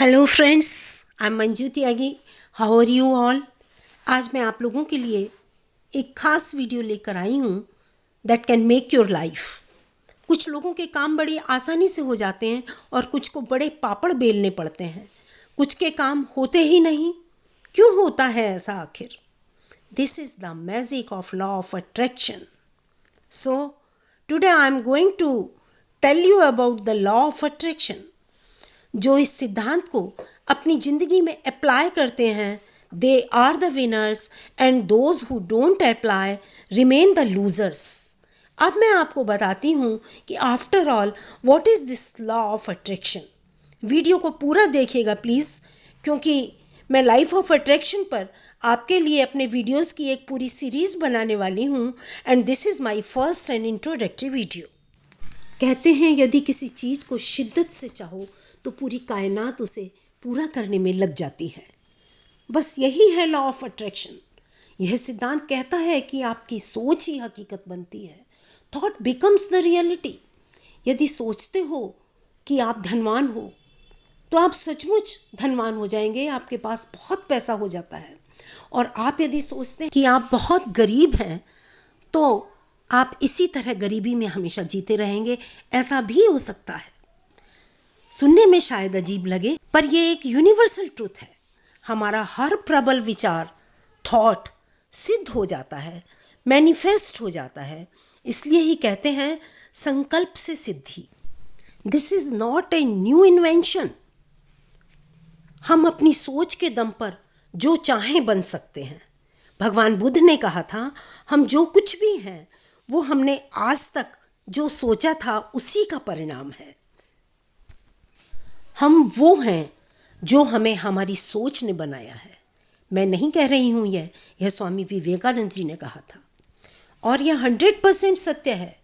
Hello friends, I am Manju Tyagi. How are you all. आज मैं आप लोगों के लिए एक खास वीडियो लेकर आई हूँ that can make your life. कुछ लोगों के काम बड़ी आसानी से हो जाते हैं और कुछ को बड़े पापड़ बेलने पड़ते हैं। कुछ के काम होते ही नहीं। क्यों होता है ऐसा आखिर? This is the magic of law of attraction. So today I am going to tell you about the law of attraction. जो इस सिद्धांत को अपनी जिंदगी में अप्लाई करते हैं, they are the winners and those who don't apply remain the losers. अब मैं आपको बताती हूँ कि after all what is this law of attraction. Video को पूरा देखिएगा प्लीज़, क्योंकि मैं लाइफ ऑफ अट्रैक्शन पर आपके लिए अपने वीडियोस की एक पूरी सीरीज बनाने वाली हूँ and this is my first and introductory video. कहते हैं यदि किसी चीज़ को शिद्दत से चाहो तो पूरी कायनात उसे पूरा करने में लग जाती है। बस यही है लॉ ऑफ अट्रैक्शन। यह सिद्धांत कहता है कि आपकी सोच ही हकीकत बनती है। Thought becomes the reality. यदि सोचते हो कि आप धनवान हो तो आप सचमुच धनवान हो जाएंगे, आपके पास बहुत पैसा हो जाता है। और आप यदि सोचते हैं कि आप बहुत गरीब हैं तो आप इसी तरह गरीबी में हमेशा जीते रहेंगे। ऐसा भी हो सकता है। सुनने में शायद अजीब लगे, पर यह एक यूनिवर्सल ट्रूथ है। हमारा हर प्रबल विचार, थॉट सिद्ध हो जाता है, मैनिफेस्ट हो जाता है। इसलिए ही कहते हैं संकल्प से सिद्धि। This is not a new invention. हम अपनी सोच के दम पर जो चाहें बन सकते हैं। भगवान बुद्ध ने कहा था, हम जो कुछ भी हैं वो हमने आज तक जो सोचा था उसी का परिणाम है। हम वो हैं जो हमें हमारी सोच ने बनाया है। मैं नहीं कह रही हूँ, यह स्वामी विवेकानंद जी ने कहा था और यह 100% सत्य है।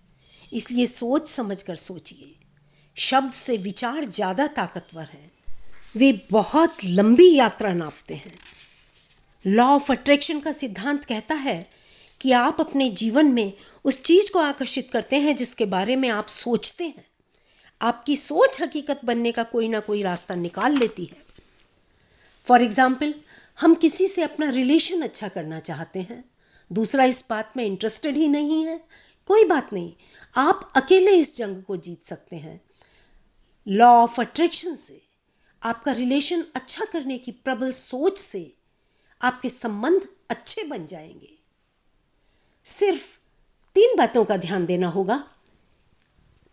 इसलिए सोच समझकर सोचिए। शब्द से विचार ज़्यादा ताकतवर हैं। वे बहुत लंबी यात्रा नापते हैं। लॉ ऑफ अट्रैक्शन का सिद्धांत कहता है कि आप अपने जीवन में उस चीज़ को आकर्षित करते हैं जिसके बारे में आप सोचते हैं। आपकी सोच हकीकत बनने का कोई ना कोई रास्ता निकाल लेती है। फॉर एग्जाम्पल, हम किसी से अपना रिलेशन अच्छा करना चाहते हैं, दूसरा इस बात में इंटरेस्टेड ही नहीं है। कोई बात नहीं, आप अकेले इस जंग को जीत सकते हैं। लॉ ऑफ अट्रैक्शन से आपका रिलेशन अच्छा करने की प्रबल सोच से आपके संबंध अच्छे बन जाएंगे। सिर्फ 3 बातों का ध्यान देना होगा।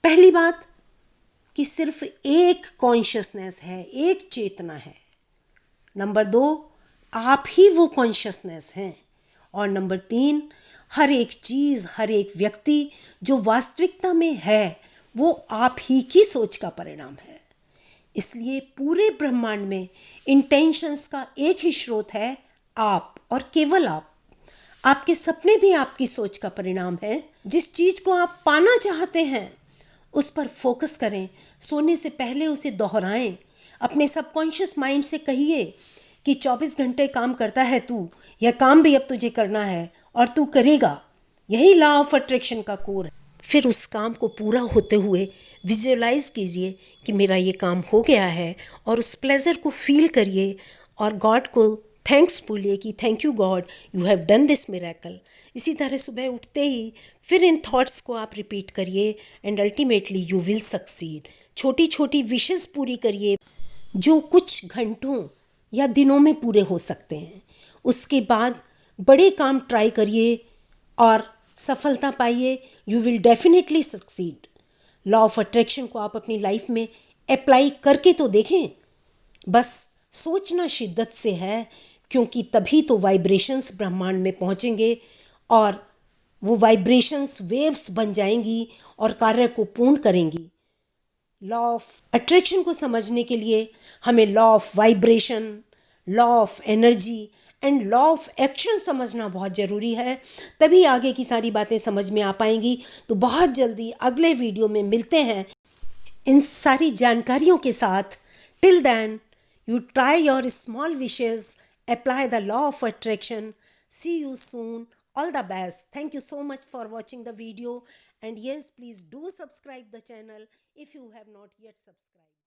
पहली बात कि सिर्फ एक कॉन्शियसनेस है, एक चेतना है। नंबर 2, आप ही वो कॉन्शियसनेस हैं। और नंबर 3, हर एक चीज़, हर एक व्यक्ति जो वास्तविकता में है वो आप ही की सोच का परिणाम है। इसलिए पूरे ब्रह्मांड में इंटेंशंस का एक ही स्रोत है, आप और केवल आप। आपके सपने भी आपकी सोच का परिणाम है। जिस चीज़ को आप पाना चाहते हैं उस पर फोकस करें। सोने से पहले उसे दोहराएं। अपने सबकॉन्शियस माइंड से कहिए कि 24 घंटे काम करता है तू, यह काम भी अब तुझे करना है और तू करेगा। यही लॉ ऑफ अट्रैक्शन का कोर है। फिर उस काम को पूरा होते हुए विजुअलाइज कीजिए कि मेरा ये काम हो गया है और उस प्लेजर को फील करिए और गॉड को थैंक्स बोलिए कि thank you God, you have done this miracle. इसी तरह सुबह उठते ही फिर इन थॉट्स को आप रिपीट करिए and ultimately you will succeed. छोटी छोटी विशेस पूरी करिए जो कुछ घंटों या दिनों में पूरे हो सकते हैं। उसके बाद बड़े काम ट्राई करिए और सफलता पाइए। You will definitely succeed. Law of attraction को आप अपनी लाइफ में अप्लाई करके तो देखें। बस सोचना शिद्दत से है, क्योंकि तभी तो वाइब्रेशंस ब्रह्मांड में पहुंचेंगे और वो वाइब्रेशंस वेव्स बन जाएंगी और कार्य को पूर्ण करेंगी। लॉ ऑफ अट्रैक्शन को समझने के लिए हमें law of vibration, law of energy and law of action समझना बहुत ज़रूरी है। तभी आगे की सारी बातें समझ में आ पाएंगी। तो बहुत जल्दी अगले वीडियो में मिलते हैं इन सारी जानकारियों के साथ। Till then, you try your small wishes, apply the law of attraction. See you soon. All the best. Thank you so much for watching the video. And yes, please do subscribe the channel if you have not yet subscribed.